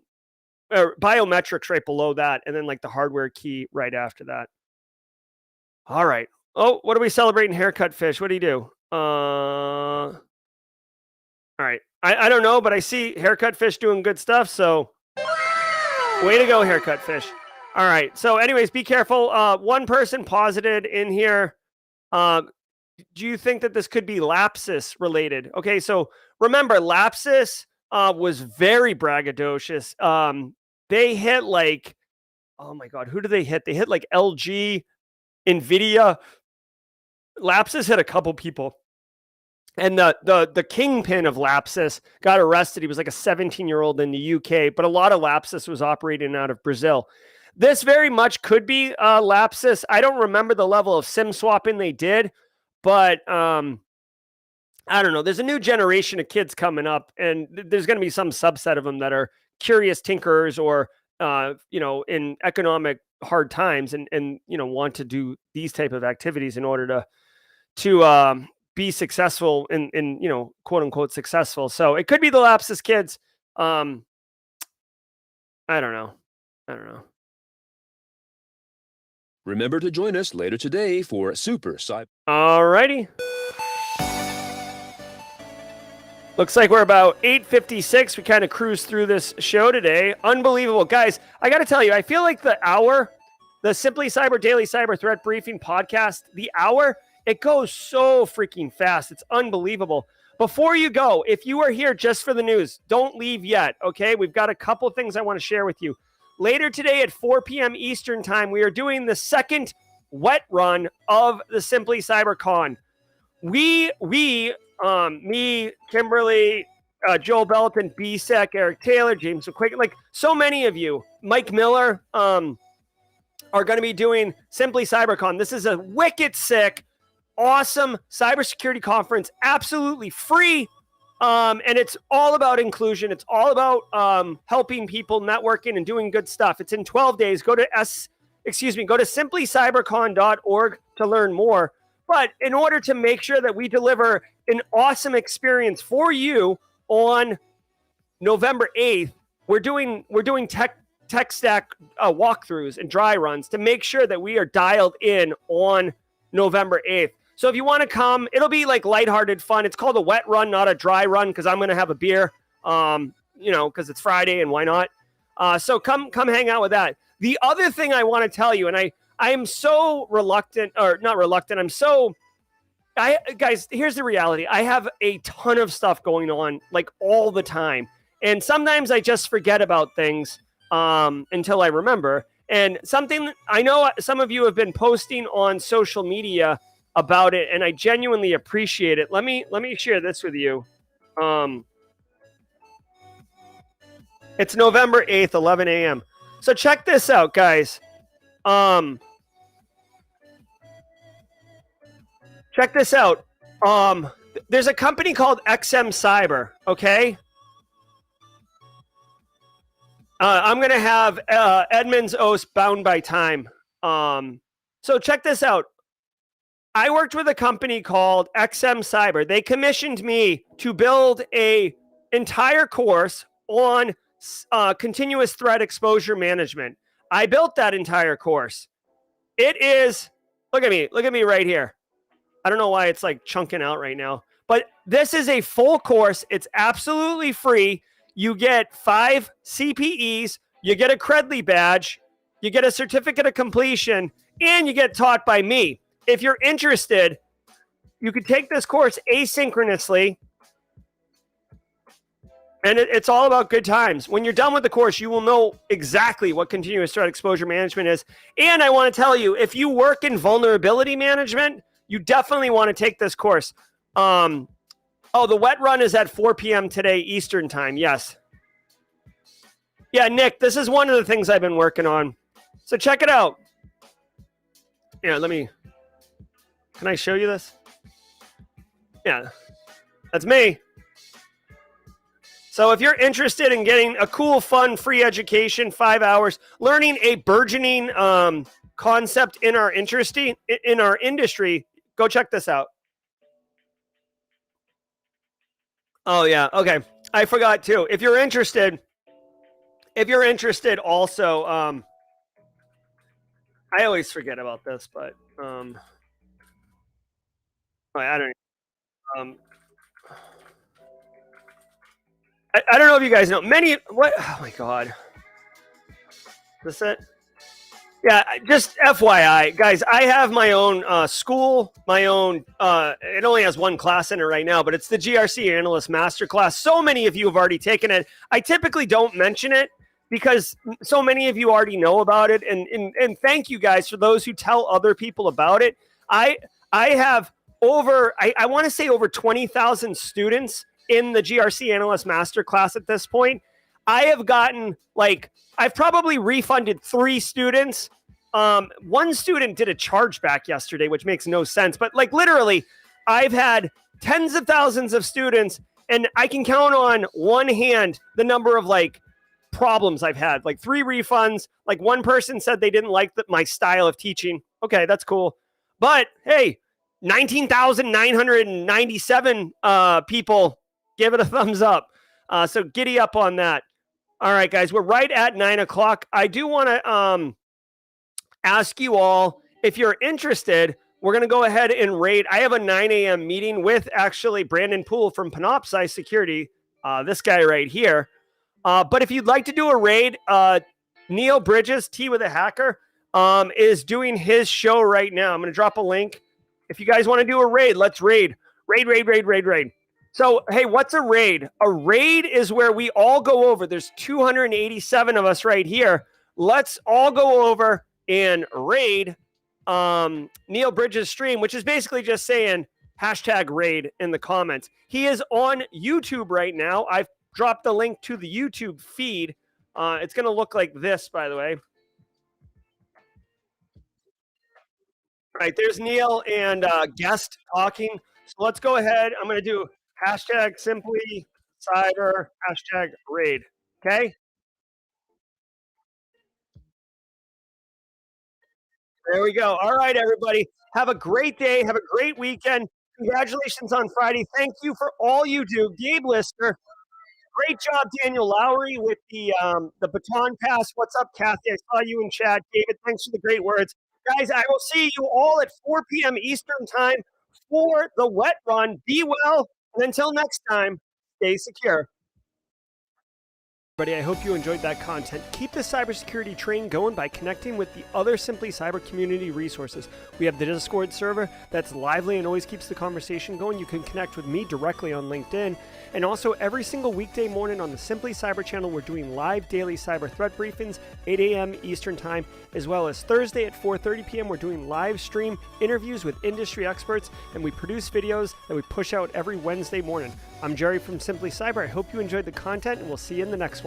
biometrics right below that, and then like the hardware key right after that. All right. Oh, what are we celebrating? Haircut Fish. What do you do? All right. I don't know, but I see Haircut Fish doing good stuff. So way to go, Haircut Fish. All right. So anyways, be careful. One person posited in here. Do you think that this could be Lapsus related? Okay. So remember, Lapsus was very braggadocious. They hit like, oh my God, who did they hit? They hit like LG, NVIDIA. Lapsus hit a couple people. And the kingpin of Lapsus got arrested. He was like a 17-year-old in the UK, but a lot of Lapsus was operating out of Brazil. This very much could be Lapsus. I don't remember the level of SIM swapping they did, but I don't know. There's a new generation of kids coming up, and there's going to be some subset of them that are curious tinkerers or, in economic hard times and want to do these type of activities in order to be successful in quote unquote successful. So it could be the Lapsus kids. I don't know.
Remember to join us later today for Super Cyber.
Alrighty. Looks like we're about 8:56. We kind of cruised through this show today. Unbelievable. Guys, I got to tell you, I feel like the Simply Cyber Daily Cyber Threat Briefing podcast, the hour, it goes so freaking fast. It's unbelievable. Before you go, if you are here just for the news, don't leave yet, okay? We've got a couple things I want to share with you. Later today at 4 p.m. Eastern Time, we are doing the second wet run of the Simply Cyber Con. Me, Kimberly, Joel Belton, BSEC, Eric Taylor, James McQuaid, like so many of you, Mike Miller, are going to be doing Simply CyberCon. This is a wicked sick, awesome cybersecurity conference, absolutely free. And it's all about inclusion. It's all about helping people, networking, and doing good stuff. It's in 12 days. Go to simplycybercon.org to learn more. But in order to make sure that we deliver an awesome experience for you on November 8th, we're doing tech stack walkthroughs and dry runs to make sure that we are dialed in on November 8th. So if you want to come, it'll be like lighthearted fun. It's called a wet run, not a dry run, because I'm going to have a beer, because it's Friday and why not? So come hang out with that. The other thing I want to tell you, and I am so reluctant, or not reluctant, guys, here's the reality. I have a ton of stuff going on like all the time. And sometimes I just forget about things until I remember. And something I know some of you have been posting on social media about it, and I genuinely appreciate it. Let me share this with you. It's November 8th, 11 a.m. So check this out, guys. Check this out. There's a company called XM Cyber, okay? I'm going to have Edmunds Oast bound by time. So check this out. I worked with a company called XM Cyber. They commissioned me to build a entire course on continuous threat exposure management. I built that entire course. It is, look at me right here. I don't know why it's like chunking out right now, but this is a full course. It's absolutely free. You get 5 CPEs, you get a Credly badge, you get a certificate of completion, and you get taught by me. If you're interested, you could take this course asynchronously, and it's all about good times. When you're done with the course, you will know exactly what continuous threat exposure management is. And I want to tell you, if you work in vulnerability management, you definitely want to take this course. The wet run is at 4 p.m. today, Eastern time. Yes. Yeah, Nick, this is one of the things I've been working on. So check it out. Yeah, can I show you this? Yeah, that's me. So if you're interested in getting a cool, fun, free education, 5 hours, learning a burgeoning concept in our industry, go check this out. Oh yeah, okay. I forgot too. If you're interested also, I always forget about this, but I don't. I don't know if you guys know. What? Oh my god. Is this it? Yeah, just FYI, guys, I have my own school, my own, it only has one class in it right now, but it's the GRC Analyst Masterclass. So many of you have already taken it. I typically don't mention it because so many of you already know about it. And thank you guys for those who tell other people about it. I have I want to say over 20,000 students in the GRC Analyst Masterclass at this point. I have gotten I've probably refunded 3 students. One student did a chargeback yesterday, which makes no sense. But literally, I've had tens of thousands of students, and I can count on one hand the number of problems I've had. 3 refunds. One person said they didn't like my style of teaching. Okay, that's cool. But hey, 19,997 people give it a thumbs up. So giddy up on that. All right, guys, we're right at 9 o'clock. I do want to ask you all, if you're interested, we're going to go ahead and raid. I have a 9 a.m. meeting with actually Brandon Poole from Panoptcy Security, this guy right here. But if you'd like to do a raid, Neil Bridges, T with a Hacker, is doing his show right now. I'm going to drop a link. If you guys want to do a raid, let's raid. Raid. So, hey, what's a raid? A raid is where we all go over. There's 287 of us right here. Let's all go over and raid Neil Bridges' stream, which is basically just saying #raid in the comments. He is on YouTube right now. I've dropped the link to the YouTube feed. It's going to look like this, by the way. All right, there's Neil and guest talking. So let's go ahead. I'm going to do #simply cyber #raid. Okay. There we go. All right, everybody. Have a great day. Have a great weekend. Congratulations on Friday. Thank you for all you do. Gabe Lister. Great job, Daniel Lowry, with the baton pass. What's up, Kathy? I saw you in chat. David, thanks for the great words. Guys, I will see you all at 4 p.m. Eastern time for the wet run. Be well. And until next time, stay secure. Everybody, I hope you enjoyed that content. Keep the cybersecurity train going by connecting with the other Simply Cyber community resources. We have the Discord server that's lively and always keeps the conversation going. You can connect with me directly on LinkedIn. And also every single weekday morning on the Simply Cyber channel, we're doing live daily cyber threat briefings, 8 a.m. Eastern time, as well as Thursday at 4:30 p.m. We're doing live stream interviews with industry experts, and we produce videos that we push out every Wednesday morning. I'm Jerry from Simply Cyber. I hope you enjoyed the content, and we'll see you in the next one.